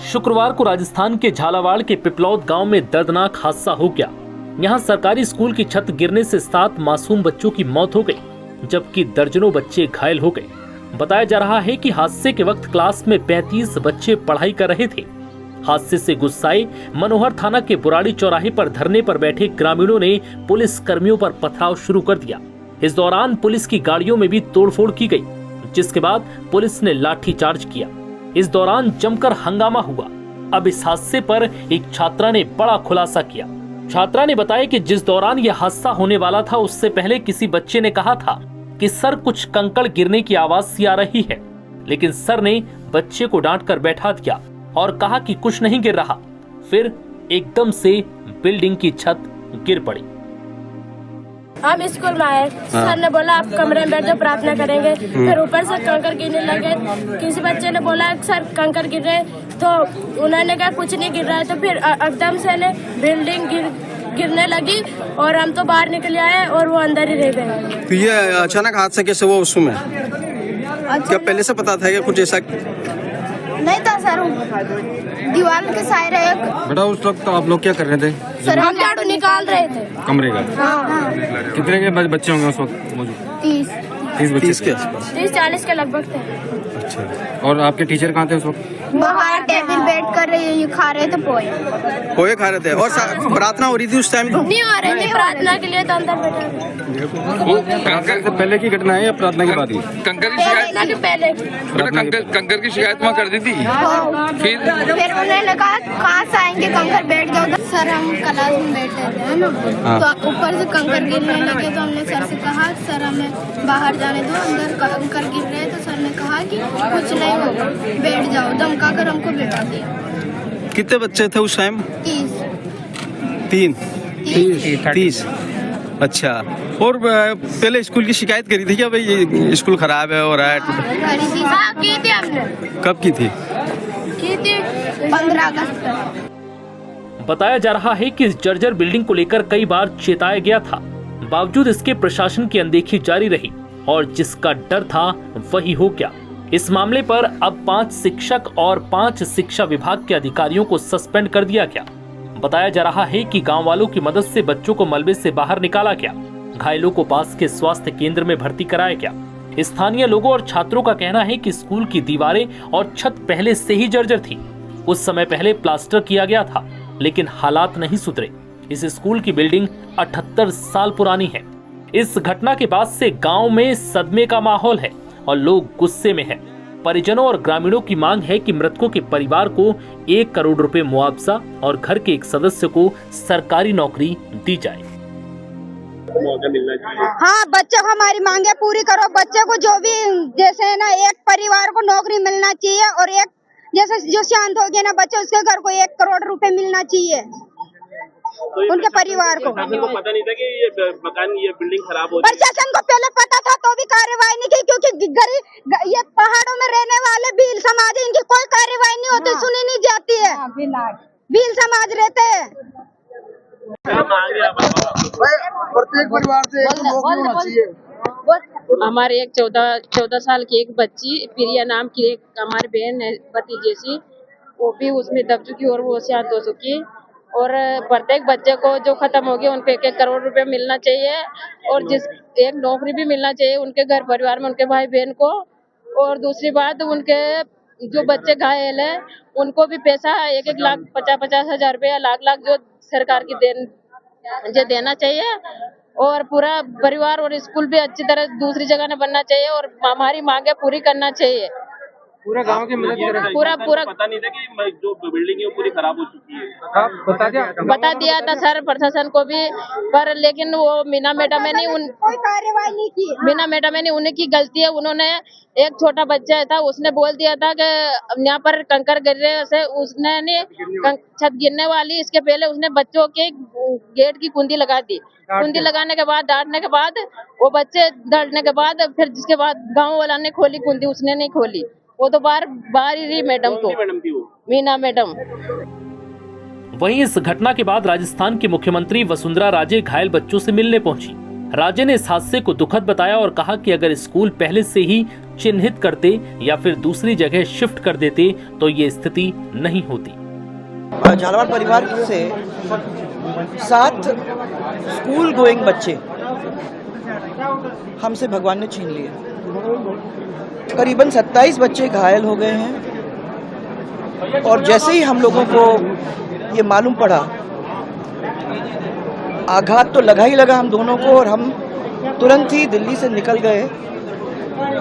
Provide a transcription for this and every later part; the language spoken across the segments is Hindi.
शुक्रवार को राजस्थान के झालावाड़ के पिपलौद गांव में दर्दनाक हादसा हो गया। यहां सरकारी स्कूल की छत गिरने से 7 मासूम बच्चों की मौत हो गई, जबकि दर्जनों बच्चे घायल हो गए। बताया जा रहा है कि हादसे के वक्त क्लास में 35 बच्चे पढ़ाई कर रहे थे। हादसे से गुस्साए मनोहर थाना के बुराड़ी चौराहे पर धरने पर बैठे ग्रामीणों ने पुलिस कर्मियों पर पथराव शुरू कर दिया। इस दौरान पुलिस की गाड़ियों में भी तोड़फोड़ की गई, जिसके बाद पुलिस ने लाठीचार्ज किया। इस दौरान जमकर हंगामा हुआ। अब इस हादसे पर एक छात्रा ने बड़ा खुलासा किया। छात्रा ने बताया कि जिस दौरान यह हादसा होने वाला था, उससे पहले किसी बच्चे ने कहा था कि सर कुछ कंकड़ गिरने की आवाज सी आ रही है, लेकिन सर ने बच्चे को डांटकर बैठा दिया और कहा कि कुछ नहीं गिर रहा। फिर एकदम से बिल्डिंग की छत गिर पड़ी। हम स्कूल में आए, सर ने बोला आप कमरे में बैठो प्रार्थना करेंगे। फिर ऊपर से कंकड़ गिरने लगे। किसी बच्चे ने बोला सर कंकड़ गिर रहे, तो उन्होंने कहा कुछ नहीं गिर रहा है। तो फिर एकदम से बिल्डिंग गिरने लगी और हम तो बाहर निकल आए और वो अंदर ही रह गए। तो ये अचानक हादसा कैसे हुआ उस समय? क्या पहले से पता था कि कुछ ऐसा? नहीं था सर, दीवार के साइड एक। बेटा उस वक्त आप लोग क्या कर रहे थे? सर हम झाड़ू निकाल रहे थे कमरे का। हाँ। कितने के बच्चे होंगे उस वक्त मौजूद? 30 बच्चे। 30 के आसपास। 30-40 के लगभग थे। अच्छा, और आपके टीचर कहाँ थे उस वक्त? बाहर टेबल बैठ कर खा रहे थे पोए खा रहे थे। और प्रार्थना हो रही थी उस टाइम? नहीं हो रही थी प्रार्थना के लिए, तो अंदर बैठे। कंकर से पहले की घटना है या प्रार्थना के बाद ही? कंकर की शिकायत पहले कंकर की शिकायत वहाँ कर दी थी। फिर उन्होंने कहा कहाँ से आएंगे कंकर, बैठ जाओ। सर हम क्लास में बैठे थे ना, तो ऊपर से कंकर गिरने लगे, तो हमने सर से कहा सर हमें बाहर जाने दो, अंदर कंकर गिर रहे हैं। तो सर ने कहा कि कुछ नहीं होगा, बैठ जाओ। धमका कर हमको बैठा दिया। कितने बच्चे थे उस टाइम? 30। अच्छा, और पहले स्कूल की शिकायत करी थी क्या भाई ये स्कूल खराब है और है? हाँ की थी हमने। कब की थी? 15 अगस्त। बताया जा रहा है कि इस जर्जर बिल्डिंग को लेकर कई बार चेताया गया था, बावजूद इसके प्रशासन की अनदेखी जारी रही और जिसका डर था वही हो गया। इस मामले पर अब 5 शिक्षक और 5 शिक्षा विभाग के अधिकारियों को सस्पेंड कर दिया गया। बताया जा रहा है कि गांव वालों की मदद से बच्चों को मलबे से बाहर निकाला गया। घायलों को पास के स्वास्थ्य केंद्र में भर्ती कराया गया। स्थानीय लोगों और छात्रों का कहना है कि स्कूल की दीवारें और छत पहले से ही जर्जर थी। कुछ समय पहले प्लास्टर किया गया था, लेकिन हालात नहीं सुधरे। इस स्कूल की बिल्डिंग 78 साल पुरानी है। इस घटना के बाद से गांव में सदमे का माहौल है और लोग गुस्से में हैं। परिजनों और ग्रामीणों की मांग है कि मृतकों के परिवार को 1 करोड़ रुपए मुआवजा और घर के एक सदस्य को सरकारी नौकरी दी जाए। हाँ, बच्चों को हमारी मांगे पूरी करो। बच्चे को जो भी जैसे है ना, एक परिवार को नौकरी मिलना चाहिए और एक जैसे जो शांत हो गया ना बच्चे, उसके घर को 1 करोड़ रुपए मिलना चाहिए। तो उनके परिवार को पता नहीं था कि ये मकान ये बिल्डिंग खराब हो। प्रशासन को पहले पता था तो भी कार्रवाई नहीं की, क्योंकि गरीब ये पहाड़ों में रहने वाले भील समाज है, इनकी कोई कार्रवाई नहीं होती, सुनी नहीं जाती है। भील समाज रहते हैं। प्रत्येक परिवार से नौकरी होना चाहिए। हमारे एक 14 साल की एक बच्ची प्रिया नाम की एक हमारी बहन है, भतीजे सी, वो भी उसमें दब चुकी और वो शांत हो चुकी। और प्रत्येक बच्चे को जो खत्म हो गया उनको 1-1 करोड़ रुपए मिलना चाहिए और जिस एक नौकरी भी मिलना चाहिए उनके घर परिवार में, उनके भाई बहन को। और दूसरी बात, उनके जो बच्चे घायल है उनको भी पैसा 1-1 लाख 50-50 हजार रुपया, लाख जो सरकार की देना चाहिए। और पूरा परिवार और स्कूल भी अच्छी तरह दूसरी जगह न बनना चाहिए और हमारी मांगे पूरी करना चाहिए। पूरा गांव की मदद करें। पूरा पता नहीं था कि जो बिल्डिंग है पूरी खराब हो चुकी है। आप बता दिया था सर प्रशासन को भी, पर लेकिन वो मीना मैडम ने कोई कार्रवाई नहीं की। मीना मैडम ने उनकी गलती है। उन्होंने एक छोटा बच्चा था, उसने बोल दिया था कि यहाँ पर कंकर गिर रहे से, उसने छत गिरने वाली, इसके पहले उसने बच्चों के गेट की कुंडी लगा दी। कुंडी लगाने के बाद, डांटने के बाद, वो बच्चे डरने के बाद फिर जिसके बाद गाँव वाला ने खोली कुंडी, उसने नहीं खोली। वो तो बाहर ही रही मैडम तो मीना मैडम। वहीं इस घटना के बाद राजस्थान की मुख्यमंत्री वसुंधरा राजे घायल बच्चों से मिलने पहुंची। राजे ने इस हादसे को दुखद बताया और कहा कि अगर स्कूल पहले से ही चिन्हित करते या फिर दूसरी जगह शिफ्ट कर देते तो ये स्थिति नहीं होती। झालावाड़ परिवार से 7 स्कूल गोइंग बच्चे हमसे भगवान ने छीन लिए। करीबन 27 बच्चे घायल हो गए हैं और जैसे ही हम लोगों को ये मालूम पड़ा, आघात तो लगा ही लगा हम दोनों को और हम तुरंत ही दिल्ली से निकल गए।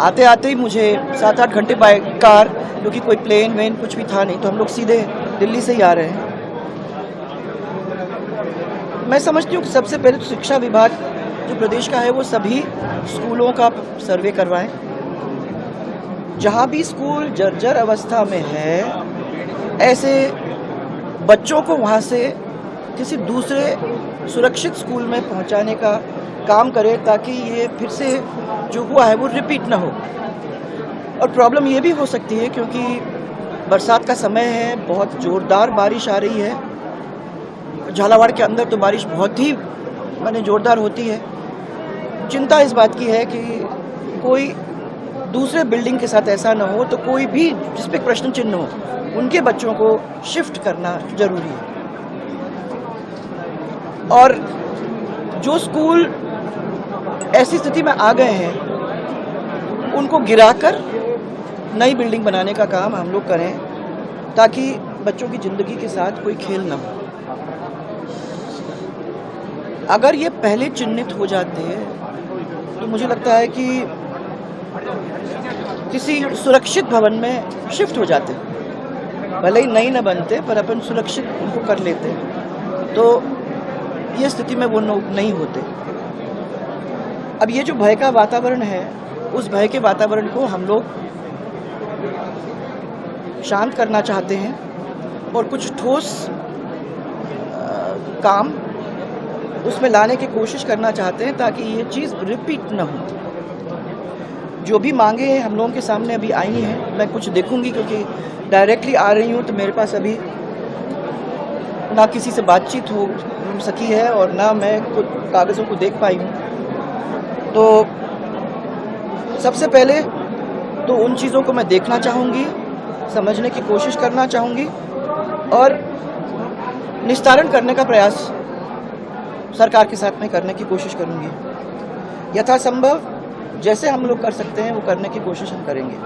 आते आते ही मुझे 7-8 घंटे बाय कार, क्योंकि कोई प्लेन वेन कुछ भी था नहीं, तो हम लोग सीधे दिल्ली से ही आ रहे हैं। मैं समझती हूँ कि सबसे पहले तो शिक्षा विभाग जो प्रदेश का है वो सभी स्कूलों का सर्वे करवाएं। जहाँ भी स्कूल जर्जर अवस्था में है, ऐसे बच्चों को वहाँ से किसी दूसरे सुरक्षित स्कूल में पहुँचाने का काम करे, ताकि ये फिर से जो हुआ है वो रिपीट ना हो। और प्रॉब्लम ये भी हो सकती है क्योंकि बरसात का समय है, बहुत ज़ोरदार बारिश आ रही है। झालावाड़ के अंदर तो बारिश बहुत ही ज़ोरदार होती है। चिंता इस बात की है कि कोई दूसरे बिल्डिंग के साथ ऐसा ना हो, तो कोई भी जिस पे प्रश्न चिन्ह हो, उनके बच्चों को शिफ्ट करना जरूरी है। और जो स्कूल ऐसी स्थिति में आ गए हैं, उनको गिराकर नई बिल्डिंग बनाने का काम हम लोग करें, ताकि बच्चों की ज़िंदगी के साथ कोई खेल ना हो। अगर ये पहले चिन्हित हो जाते हैं तो मुझे लगता है कि किसी सुरक्षित भवन में शिफ्ट हो जाते, भले ही नई न बनते पर अपन सुरक्षित उनको कर लेते, तो ये स्थिति में वो नहीं होते। अब ये जो भय का वातावरण है, उस भय के वातावरण को हम लोग शांत करना चाहते हैं और कुछ ठोस काम उसमें लाने की कोशिश करना चाहते हैं, ताकि ये चीज़ रिपीट ना हो। जो भी मांगे हम लोगों के सामने अभी आई हैं, मैं कुछ देखूंगी, क्योंकि डायरेक्टली आ रही हूँ तो मेरे पास अभी ना किसी से बातचीत हो सकी है और ना मैं कुछ कागज़ों को देख पाई हूँ। तो सबसे पहले तो उन चीज़ों को मैं देखना चाहूँगी, समझने की कोशिश करना चाहूँगी और निस्तारण करने का प्रयास सरकार के साथ में करने की कोशिश करूँगी। यथासंभव जैसे हम लोग कर सकते हैं वो करने की कोशिश हम करेंगे।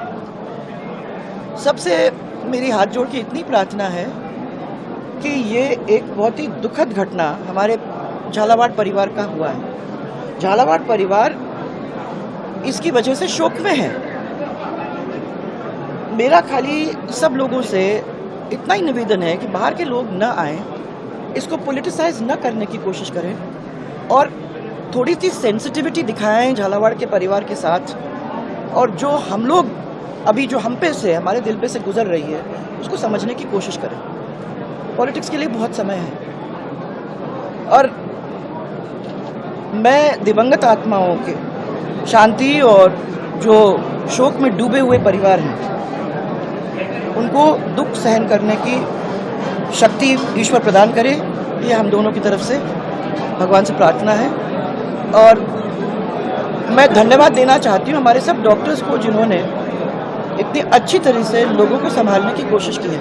सबसे मेरी हाथ जोड़ के इतनी प्रार्थना है कि ये एक बहुत ही दुखद घटना हमारे झालावाड़ परिवार का हुआ है। झालावाड़ परिवार इसकी वजह से शोक में है। मेरा खाली सब लोगों से इतना ही निवेदन है कि बाहर के लोग न आएं, इसको पॉलिटिसाइज न करने की कोशिश करें और थोड़ी सी सेंसिटिविटी दिखाएं झालावाड़ के परिवार के साथ, और जो हम लोग अभी जो हम पे से हमारे दिल पे से गुजर रही है उसको समझने की कोशिश करें। पॉलिटिक्स के लिए बहुत समय है और मैं दिवंगत आत्माओं के शांति और जो शोक में डूबे हुए परिवार हैं उनको दुख सहन करने की शक्ति ईश्वर प्रदान करे, ये हम दोनों की तरफ से भगवान से प्रार्थना है। और मैं धन्यवाद देना चाहती हूँ हमारे सब डॉक्टर्स को जिन्होंने इतनी अच्छी तरह से लोगों को संभालने की कोशिश की है,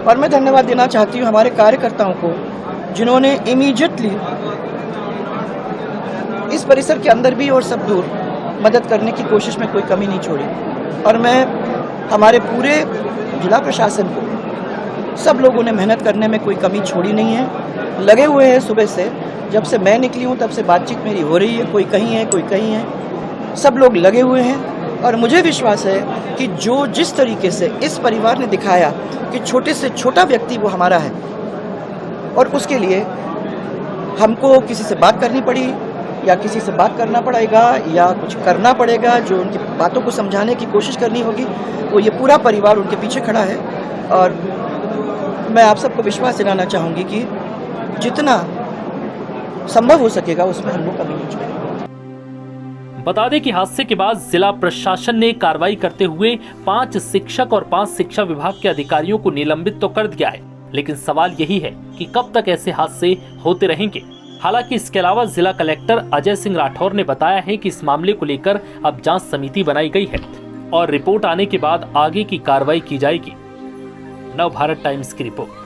और मैं धन्यवाद देना चाहती हूँ हमारे कार्यकर्ताओं को जिन्होंने इमीडिएटली इस परिसर के अंदर भी और सब दूर मदद करने की कोशिश में कोई कमी नहीं छोड़ी। और मैं हमारे पूरे जिला प्रशासन को, सब लोगों ने मेहनत करने में कोई कमी छोड़ी नहीं है, लगे हुए हैं। सुबह से जब से मैं निकली हूँ तब से बातचीत मेरी हो रही है, कोई कहीं है कोई कहीं है, सब लोग लगे हुए हैं। और मुझे विश्वास है कि जो जिस तरीके से इस परिवार ने दिखाया कि छोटे से छोटा व्यक्ति वो हमारा है, और उसके लिए हमको किसी से बात करनी पड़ी या किसी से बात करना पड़ेगा या कुछ करना पड़ेगा, जो उनकी बातों को समझाने की कोशिश करनी होगी, वो ये पूरा परिवार उनके पीछे खड़ा है। और मैं आप सबको विश्वास दिलाना चाहूँगी कि जितना संभव हो सकेगा उसमें हम लोग कभी नहीं छोड़ेंगे। बता दें कि हादसे के बाद जिला प्रशासन ने कार्रवाई करते हुए 5 शिक्षक और 5 शिक्षा विभाग के अधिकारियों को निलंबित तो कर दिया है, लेकिन सवाल यही है कि कब तक ऐसे हादसे होते रहेंगे। हालांकि इसके अलावा जिला कलेक्टर अजय सिंह राठौर ने बताया है कि इस मामले को लेकर अब जांच समिति बनाई गई है। और रिपोर्ट आने के बाद आगे की कार्रवाई की जाएगी। नव भारत टाइम्स की रिपोर्ट।